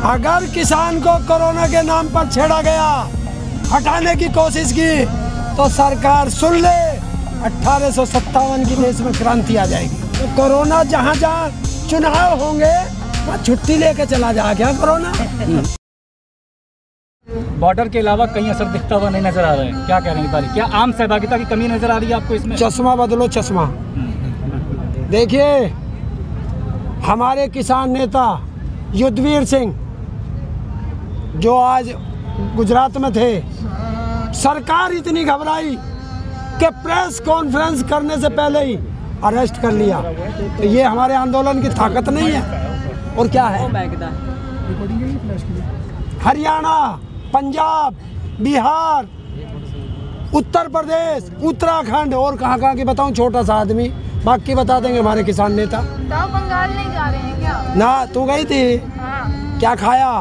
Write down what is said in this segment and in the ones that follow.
अगर किसान को कोरोना के नाम पर छेड़ा गया, हटाने की कोशिश की, तो सरकार सुन ले 1857 की देश में क्रांति आ जाएगी। तो कोरोना जहाँ जहाँ चुनाव होंगे वहाँ छुट्टी लेके चला जा क्या कोरोना। बॉर्डर के अलावा कहीं असर दिखता हुआ नहीं नजर आ रहा है, क्या कह रहे हैं इस बार? क्या आम सहभागिता की कमी नजर आ रही है आपको इसमें? चश्मा बदलो चश्मा। देखिए, हमारे किसान नेता युद्धवीर सिंह जो आज गुजरात में थे, सरकार इतनी घबराई कि प्रेस कॉन्फ्रेंस करने से पहले ही अरेस्ट कर लिया। तो ये हमारे आंदोलन की ताकत नहीं है और क्या है? हरियाणा, पंजाब, बिहार, उत्तर प्रदेश, उत्तराखंड और कहाँ की बताऊं, छोटा सा आदमी, बाकी बता देंगे हमारे किसान नेता। तो बंगाल नहीं जा रहे हैं क्या? ना, तू गई थी? हाँ। क्या खाया?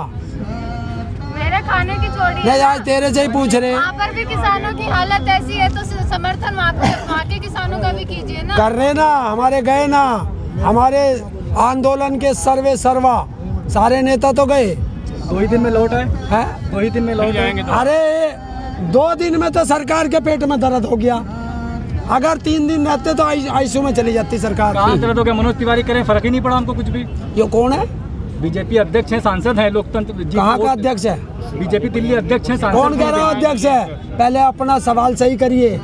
मेरे खाने की छोड़ी नहीं, आज तेरे से ही पूछ रहे हैं। वहाँ पर भी किसानों की हालत ऐसी है तो समर्थन वहाँ के किसानों का भी कीजिए ना। कर रहे ना, हमारे गए ना, हमारे आंदोलन के सर्वे सर्वा सारे नेता तो गए। 2 ही दिन में लौट आए हैं? 2 ही दिन में लौट आएंगे तो? अरे 2 दिन में तो सरकार के पेट में दर्द हो गया। अगर 3 दिन रहते तो आईसीयू में चली जाती सरकार। कहाँ दर्द हो गया? मनोज तिवारी करें, फर्क ही नहीं पड़ा हमको कुछ भी। ये कौन है? बीजेपी अध्यक्ष है, सांसद है, लोकतंत्र। कहाँ का अध्यक्ष है? बीजेपी दिल्ली अध्यक्ष है, सांसद। कौन कह रहा है अध्यक्ष है? पहले अपना सवाल सही करिए।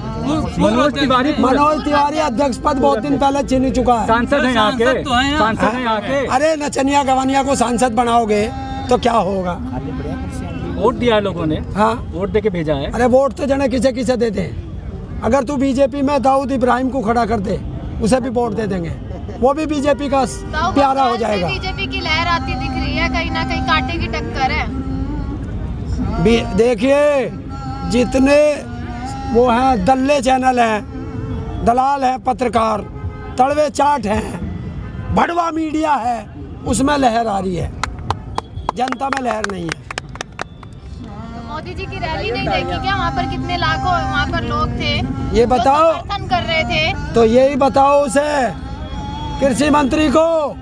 मनोज तिवारी अध्यक्ष पद बहुत दिन पहले छीन चुका है। सांसद है यहाँ के, सांसद है यहाँ के। अरे नचनिया गवानिया को सांसद बनाओगे तो क्या होगा? वोट दिया है लोगों ने। हाँ, वोट दे के भेजा है। अरे वोट तो जने किसे किसे देते हैं। अगर तू बीजेपी में दाऊद इब्राहिम को खड़ा कर दे, उसे भी वोट दे देंगे, वो भी बीजेपी का प्यारा हो जाएगा। बीजेपी की लहर आती दिख रही है, कहीं ना कहीं कांटे की टक्कर है। देखिए, जितने वो हैं दल्ले चैनल हैं, दलाल हैं, पत्रकार, तड़वे चाट हैं, भड़वा मीडिया है, उसमें लहर आ रही है, जनता में लहर नहीं है। मोदी जी की रैली नहीं देखी क्या? वहाँ पर कितने लाखों वहाँ पर लोग थे, ये बताओ। समर्थन कर रहे थे। तो यही बताओ उसे, कृषि मंत्री को,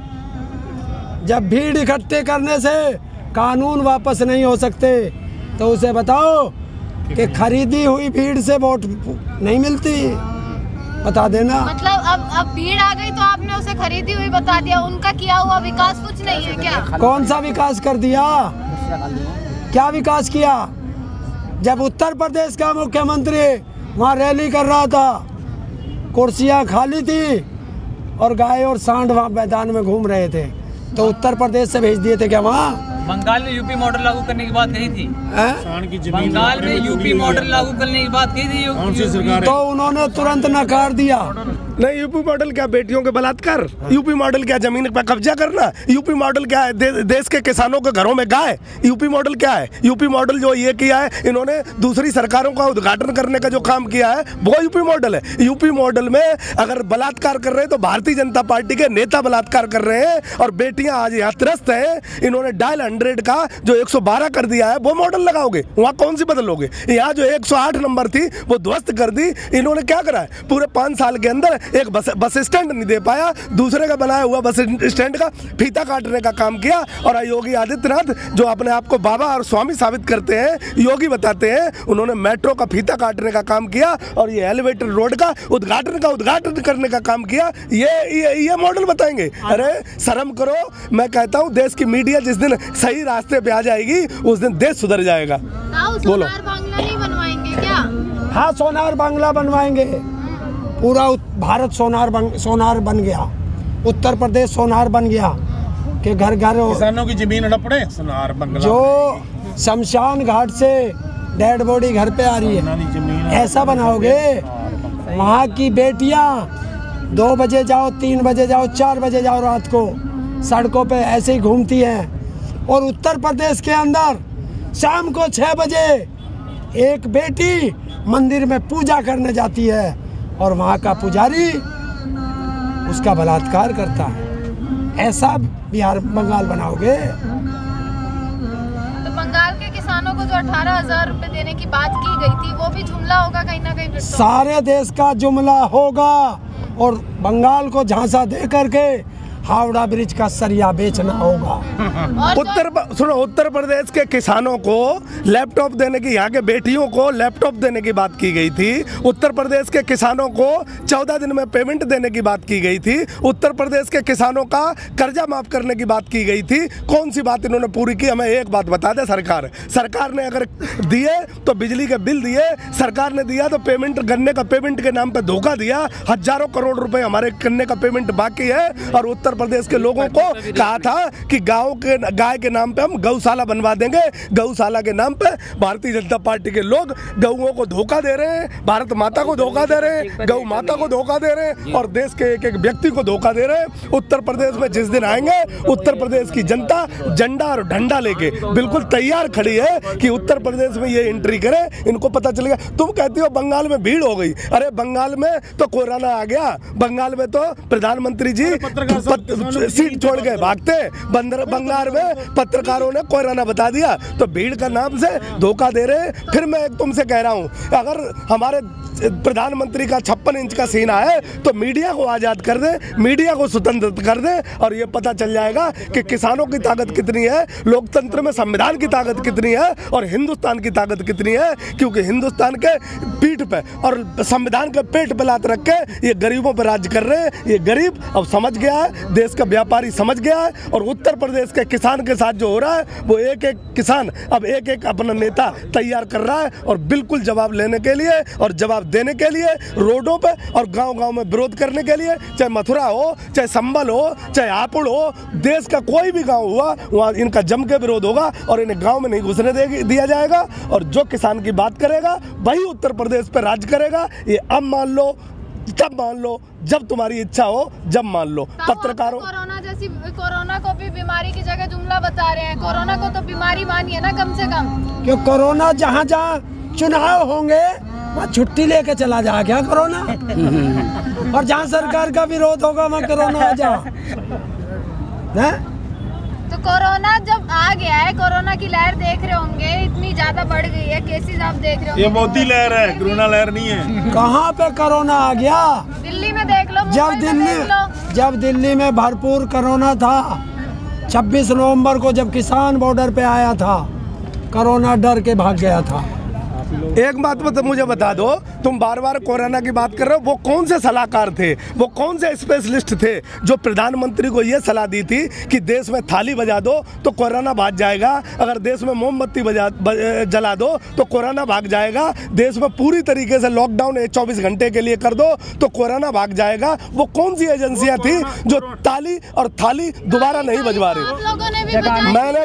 जब भीड़ इकट्ठे करने से कानून वापस नहीं हो सकते, तो उसे बताओ कि खरीदी हुई भीड़ से वोट नहीं मिलती। बता देना। मतलब अब भीड़ आ गई तो आपने उसे खरीदी हुई बता दिया। उनका किया हुआ विकास कुछ नहीं है क्या? कौन सा विकास कर दिया? क्या विकास किया? जब उत्तर प्रदेश का मुख्यमंत्री वहाँ रैली कर रहा था, कुर्सियाँ खाली थी और गाय और सांड वहाँ मैदान में घूम रहे थे, तो उत्तर प्रदेश से भेज दिए थे क्या वहाँ? बंगाल में यूपी मॉडल लागू करने की बात कही थी। बंगाल में यूपी मॉडल लागू करने की बात कही थी। कौन सी सरकार? तो उन्होंने तुरंत नकार दिया। नहीं, यूपी मॉडल क्या बेटियों के बलात्कार? यूपी मॉडल क्या जमीन पर कब्जा करना? यूपी मॉडल क्या है देश के किसानों के घरों में गाय? यूपी मॉडल क्या है? यूपी मॉडल जो ये किया है, इन्होंने दूसरी सरकारों का उद्घाटन करने का जो काम किया है, वो यूपी मॉडल है। यूपी मॉडल में अगर बलात्कार कर रहे हैं तो भारतीय जनता पार्टी के नेता बलात्कार कर रहे हैं और बेटियां आज यहाँ त्रस्त हैं। इन्होंने डायल 100 का जो 112 कर दिया है, वो मॉडल लगाओगे? वहाँ कौन सी बदलोगे? यहाँ जो 108 नंबर थी वो ध्वस्त कर दी। इन्होंने क्या करा है? पूरे 5 साल के अंदर एक बस स्टैंड नहीं दे पाया, दूसरे का बनाया हुआ बस स्टैंड का फीता काटने का काम किया। और योगी आदित्यनाथ जो अपने आप को बाबा और स्वामी साबित करते हैं, योगी बताते हैं, उन्होंने मेट्रो का फीता काटने का काम किया और ये एलिवेटेड रोड का उद्घाटन करने का काम किया। ये मॉडल बताएंगे? अरे शर्म करो। मैं कहता हूँ देश की मीडिया जिस दिन सही रास्ते पे आ जाएगी, उस दिन देश सुधर जाएगा। बोलो, सोनार बांग्ला नहीं बनवाएंगे क्या? हाँ, सोनार बांग्ला बनवाएंगे। पूरा भारत सोनार बन गया, उत्तर प्रदेश सोनार बन गया कि घर घर किसानों की जमीन हड़पड़े सोनार बांग्ला। जो शमशान घाट से डेड बॉडी घर पे आ रही है, ऐसा बनाओगे? वहाँ की बेटियाँ 2 बजे जाओ, 3 बजे जाओ, 4 बजे जाओ, रात को सड़कों पे ऐसे ही घूमती हैं। और उत्तर प्रदेश के अंदर शाम को 6 बजे एक बेटी मंदिर में पूजा करने जाती है और वहाँ का पुजारी उसका बलात्कार करता है। ऐसा बिहार बंगाल बनाओगे? तो बंगाल के किसानों को जो 18,000 रुपए देने की बात की गई थी, वो भी जुमला होगा कहीं ना कहीं? सारे देश का जुमला होगा और बंगाल को झांसा दे करके हावड़ा ब्रिज का सरिया बेचना होगा। उत्तर प्रदेश के किसानों को लैपटॉप देने की, यहाँ के बेटियों को लैपटॉप देने की बात की गई थी। उत्तर प्रदेश के किसानों को 14 दिन में पेमेंट देने की बात की गई थी। उत्तर प्रदेश के किसानों का कर्जा माफ करने की बात की गई थी। कौन सी बात इन्होंने पूरी की? हमें एक बात बता दे सरकार ने अगर दिए तो बिजली के बिल दिए, सरकार ने दिया तो पेमेंट, गन्ने का पेमेंट के नाम पे धोखा दिया। हजारों करोड़ रुपए हमारे गन्ने का पेमेंट बाकी है। और उत्तर प्रदेश के लोगों को कहा था कि गाय के नाम पे हम गौशाला बनवा देंगे। गौशाला के नाम पे भारतीय जनता पार्टी के लोग गौओं को धोखा दे रहे हैं, भारत माता को धोखा दे रहे हैं, गौ माता को धोखा दे रहे हैं और देश के एक एक व्यक्ति को धोखा दे रहे हैं। उत्तर प्रदेश में जिस दिन आएंगे, उत्तर प्रदेश की जनता झंडा और डंडा लेके बिल्कुल तैयार खड़ी है कि उत्तर प्रदेश में ये एंट्री करे। इनको पता चलेगा। तुम कहती हो बंगाल में भीड़ हो गई। अरे बंगाल में तो कोरोना आ गया, बंगाल में तो प्रधानमंत्री जी सीट छोड़ के भागते, बंगाल में पत्रकारों ने कोरोना बता दिया। तो भीड़ का नाम से धोखा दे रहे। फिर मैं तुमसे कह रहा हूं, अगर हमारे प्रधानमंत्री का 56 इंच का सीना है तो मीडिया को आजाद कर दे, मीडिया को स्वतंत्र कर दे और ये पता चल जाएगा कि किसानों की ताकत कितनी है, लोकतंत्र में संविधान की ताकत कितनी है और हिंदुस्तान की ताकत कितनी है। क्योंकि हिंदुस्तान के पीठ पे और संविधान के पेट पे लात रख के ये गरीबों पर राज कर रहे हैं। ये गरीब अब समझ गया है, देश का व्यापारी समझ गया है। और उत्तर प्रदेश के किसान के साथ जो हो रहा है, वो एक एक किसान अब एक एक अपना नेता तैयार कर रहा है और बिल्कुल जवाब लेने के लिए और जवाब देने के लिए रोडों पे और गांव-गांव में विरोध करने के लिए, चाहे मथुरा हो, चाहे संबल हो, चाहे हापुड़ हो, देश का कोई भी गांव हुआ वहाँ इनका जम के विरोध होगा और इन्हें गांव में नहीं घुसने दिया जाएगा। और जो किसान की बात करेगा वही उत्तर प्रदेश पे राज करेगा। ये अब मान लो, तब मान लो, जब तुम्हारी इच्छा हो, जब मान लो। पत्रकारों कोरोना को भी बीमारी की जगह जुमला बता रहे हैं। कोरोना को तो बीमारी मानिए ना कम से कम। क्यों कोरोना जहाँ चुनाव होंगे वहाँ छुट्टी लेके चला जा क्या कोरोना? और जहाँ सरकार का विरोध होगा वहाँ कोरोना आ जा। तो कोरोना जब आ गया है, कोरोना की लहर देख रहे होंगे, इतनी ज्यादा बढ़ गई है, केसेस आप देख रहे होंगे। ये मोदी लहर है, कोरोना लहर नहीं है। कहाँ पे कोरोना आ गया? दिल्ली में देख लो, जब दिल्ली में भरपूर कोरोना था। 26 नवंबर को जब किसान बॉर्डर पे आया था, कोरोना डर के भाग गया था। एक बात तो मुझे बता दो, तुम बार बार कोरोना की बात कर रहे हो। वो कौन से सलाहकार थे, वो कौन से स्पेशलिस्ट थे जो प्रधानमंत्री को ये सलाह दी थी कि देश में थाली बजा दो तो कोरोना भाग जाएगा, अगर देश में मोमबत्ती जला दो तो कोरोना भाग जाएगा, देश में पूरी तरीके से लॉकडाउन 24 घंटे के लिए कर दो तो कोरोना भाग जाएगा? वो कौन सी एजेंसियां थी जो ताली और थाली दोबारा नहीं बजवा रही? मैंने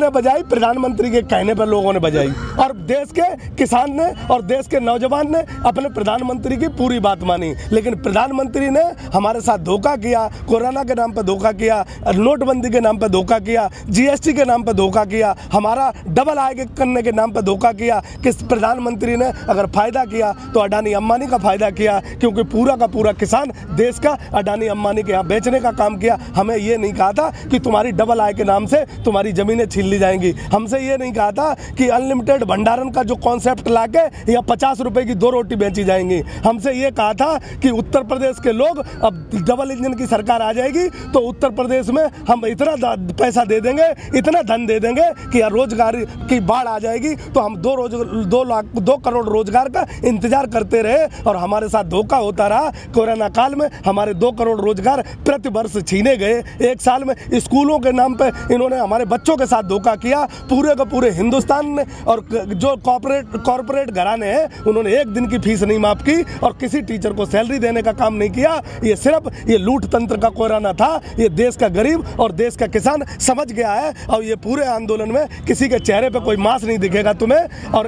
बजाई, प्रधानमंत्री के कहने पर लोगों ने बजाई और देश के किसान ने और देश के नौजवान ने अपने प्रधानमंत्री की पूरी बात मानी। लेकिन प्रधानमंत्री ने हमारे साथ धोखा किया, कोरोना के नाम पर धोखा किया, नोटबंदी के नाम पर धोखा किया, जीएसटी के नाम पर धोखा किया, हमारा डबल आय करने के नाम पर धोखा किया। किस प्रधानमंत्री ने अगर फायदा किया तो अडानी अंबानी का फायदा किया, क्योंकि पूरा का पूरा किसान देश का अडानी अंबानी के यहाँ बेचने का काम किया। हमें ये नहीं कहा था कि तुम्हारी डबल आय के नाम से तुम्हारी जमीनें छीन ली जाएंगी। हमसे ये नहीं कहा था कि अनलिमिटेड भंडारण का जो कॉन्सेप्ट लाके या 50 रुपए की 2 रोटी बेची जाएंगी। हमसे ये कहा था कि उत्तर प्रदेश के लोग, अब डबल इंजन की सरकार आ जाएगी तो उत्तर प्रदेश में हम इतना पैसा दे देंगे, इतना धन दे देंगे कि रोजगार की बाढ़ आ जाएगी। तो हम 2 करोड़ रोजगार का इंतजार करते रहे और हमारे साथ धोखा होता रहा। कोरोना काल में हमारे 2 करोड़ रोजगार प्रति वर्ष छीने गए। एक साल में स्कूलों के नाम पे इन्होंने हमारे बच्चों के साथ धोखा किया। पूरे का पूरे हिंदुस्तान में और जो कॉर्पोरेट घराने हैं उन्होंने एक दिन की फीस नहीं माफ की और किसी टीचर को सैलरी देने का काम नहीं किया। ये सिर्फ ये लूट तंत्र का कोरोना था। ये देश का गरीब और देश का किसान समझ गया है और ये पूरे आंदोलन में किसी के चेहरे पे कोई मांस नहीं दिखेगा तुम्हें। और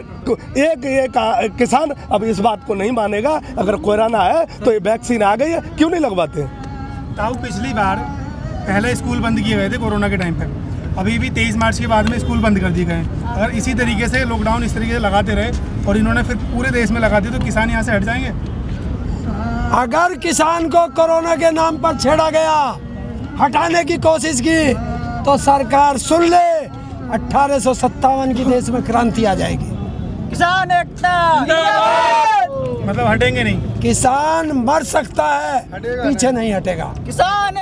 एक किसान अब इस बात को नहीं मानेगा। अगर कोरोना है तो ये वैक्सीन आ गई है, क्यों नहीं लगवाते? ताऊ पिछली बार पहले स्कूल बंद किए गए थे कोरोना के टाइम पे, अभी भी 23 मार्च के बाद में स्कूल बंद कर दिए गए। अगर इसी तरीके से लॉकडाउन इस तरीके से लगाते रहे और इन्होंने फिर पूरे देश में लगा दिए तो किसान यहाँ से हट जाएंगे। अगर किसान को कोरोना के नाम पर छेड़ा गया, हटाने की कोशिश की तो सरकार सुन ले, 1857 की देश में क्रांति आ जाएगी। किसान एकता मतलब हटेंगे नहीं। किसान मर सकता है, पीछे नहीं हटेगा। किसान